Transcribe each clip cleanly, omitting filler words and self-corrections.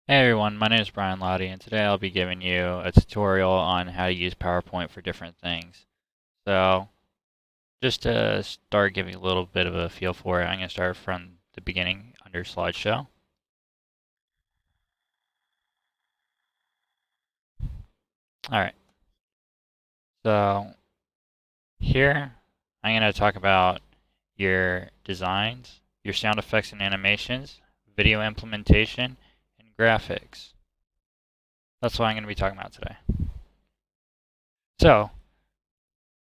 Hey everyone, my name is Brian Lottie, and today I'll be giving you a tutorial on how to use PowerPoint for different things. So, just to start giving a little bit of a feel for it, I'm going to start from the beginning under slideshow. Alright, so here I'm going to talk about your designs, your sound effects and animations, video implementation, and graphics. That's what I'm going to be talking about today. So,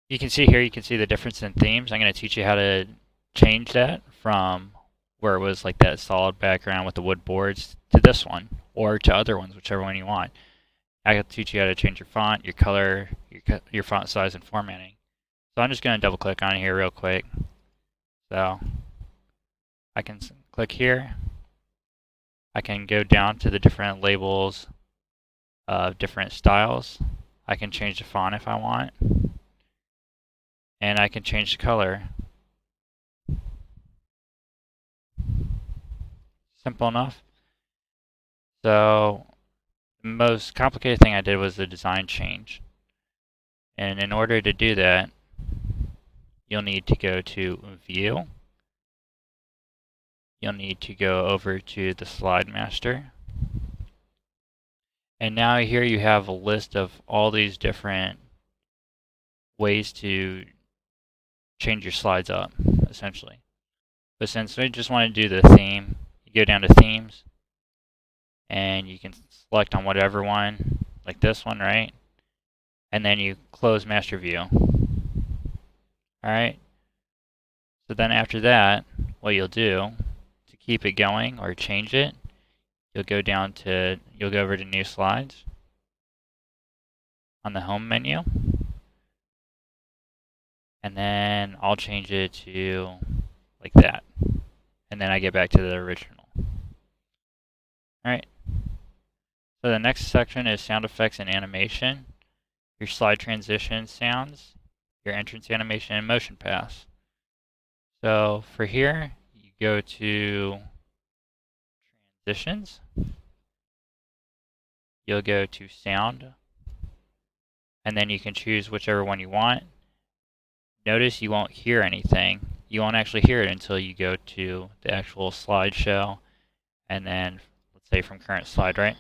you can see here, you can see the difference in themes. I'm going to teach you how to change that from where it was like that solid background with the wood boards to this one, or to other ones, whichever one you want. I can teach you how to change your font, your color, your font size, and formatting. So I'm just going to double click on it here real quick. So I can click here. I can go down to the different labels of different styles. I can change the font if I want. And I can change the color. Simple enough. So the most complicated thing I did was the design change. And in order to do that, you'll need to go to View. You'll need to go over to the Slide Master. And now here you have a list of all these different ways to change your slides up, essentially. But since we just want to do the theme, you go down to Themes, and you can select on whatever one, like this one, right? And then you close Master View. Alright? So then after that, what you'll do to keep it going or change it, you'll go over to New Slides on the Home menu, and then I'll change it to like that, and then I get back to the original. Alright, so the next section is sound effects and animation, your slide transition sounds, your entrance animation, and motion paths. So for here, you go to transitions, you'll go to sound, and then you can choose whichever one you want. Notice you won't hear anything. You won't actually hear it until you go to the actual slideshow, and then let's say from current slide, right?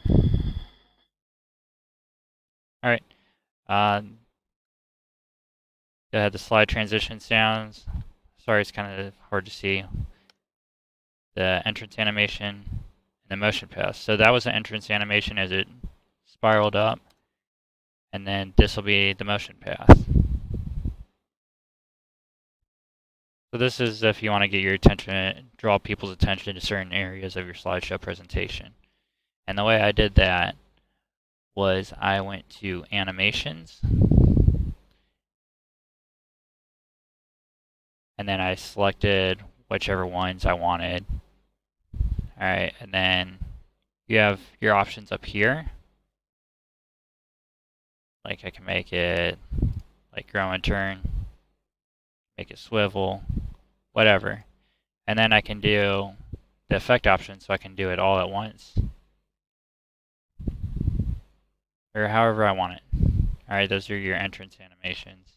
All right. Go ahead. The slide transition sounds. Sorry, it's kind of hard to see. The entrance animation and the motion pass. So that was the entrance animation as it spiraled up, and then this will be the motion path. So this is if you want to get your attention, draw people's attention to certain areas of your slideshow presentation. And the way I did that was I went to animations, and then I selected whichever ones I wanted. Alright, and then you have your options up here. Like I can make it like grow and turn, make it swivel, whatever. And then I can do the effect option, so I can do it all at once, or however I want it. Alright, those are your entrance animations.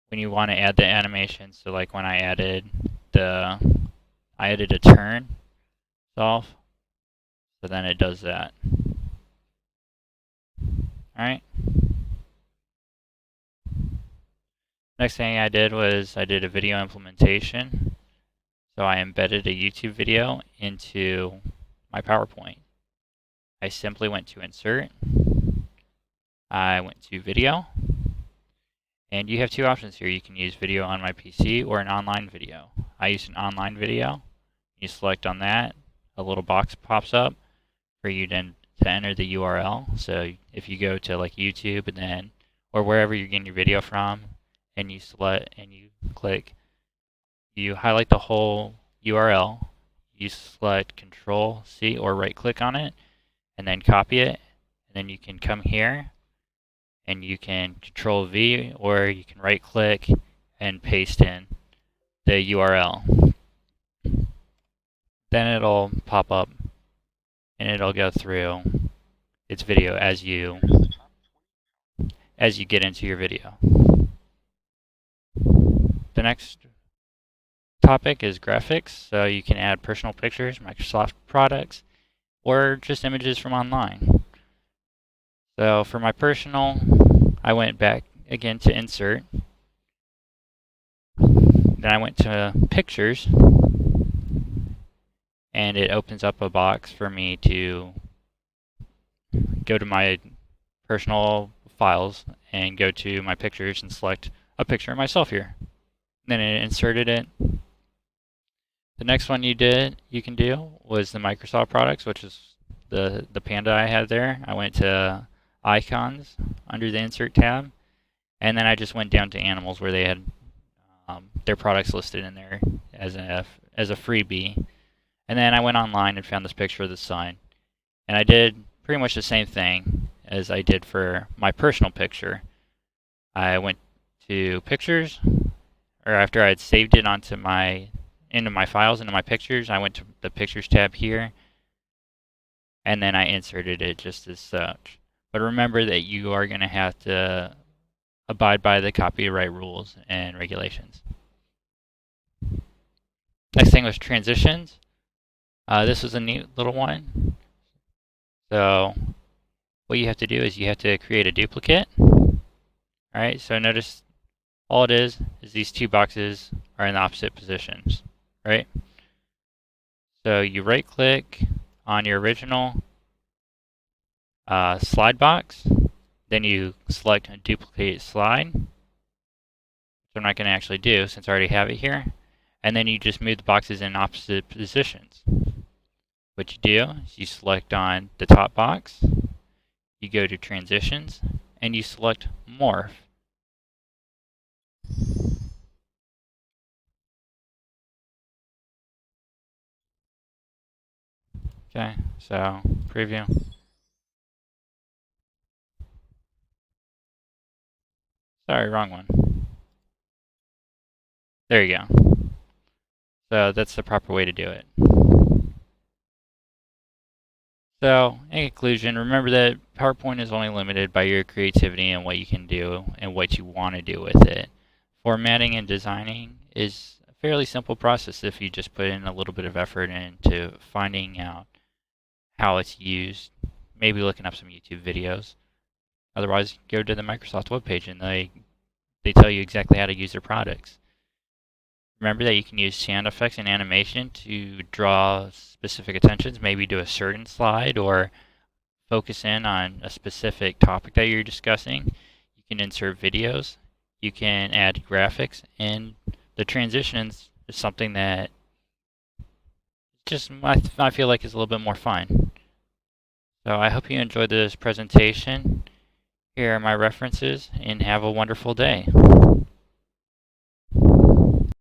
When you want to add the animation, so like when I added a turn solve, so then it does that. Alright. Next thing I did was I did a video implementation. So I embedded a YouTube video into my PowerPoint. I simply went to Insert. I went to Video. And you have two options here. You can use video on my PC or an online video. I used an online video. You select on that. A little box pops up for you to enter the URL. So if you go to like YouTube and then, or wherever you're getting your video from, and you select and you click, you highlight the whole URL, you select Control C or right click on it, and then copy it, and then you can come here and you can Control V, or you can right click and paste in the URL. then it'll pop up and it'll go through its video as you get into your video. The next topic is graphics. So you can add personal pictures, Microsoft products, or just images from online. So for my personal, I went back again to insert. Then I went to pictures, and it opens up a box for me to go to my personal files and go to my pictures and select a picture of myself here. Then it inserted it. The next one you can do was the Microsoft products, which is the Panda I had there. I went to icons under the insert tab, and then I just went down to animals where they had their products listed in there as a freebie. And then I went online and found this picture of the sun. And I did pretty much the same thing as I did for my personal picture. I went to pictures, or after I had saved it into my files, into my pictures, I went to the pictures tab here, and then I inserted it just as such. But remember that you are going to have to abide by the copyright rules and regulations. Next thing was transitions. This was a neat little one. So what you have to do is you have to create a duplicate. Alright, so notice all it is these two boxes are in the opposite positions, right? So you right click on your original slide box, then you select a duplicate slide, which I'm not going to actually do since I already have it here, and then you just move the boxes in opposite positions. What you do is you select on the top box, you go to transitions, and you select morph. Okay, so preview. Sorry, wrong one. There you go. So that's the proper way to do it. So, in conclusion, remember that PowerPoint is only limited by your creativity and what you can do and what you want to do with it. Formatting and designing is a fairly simple process if you just put in a little bit of effort into finding out how it's used, maybe looking up some YouTube videos. Otherwise, go to the Microsoft webpage and they tell you exactly how to use their products. Remember that you can use sound effects and animation to draw specific attentions, maybe to a certain slide or focus in on a specific topic that you're discussing. You can insert videos, you can add graphics, and the transitions is something that just I feel like is a little bit more fun. So I hope you enjoyed this presentation. Here are my references, and have a wonderful day.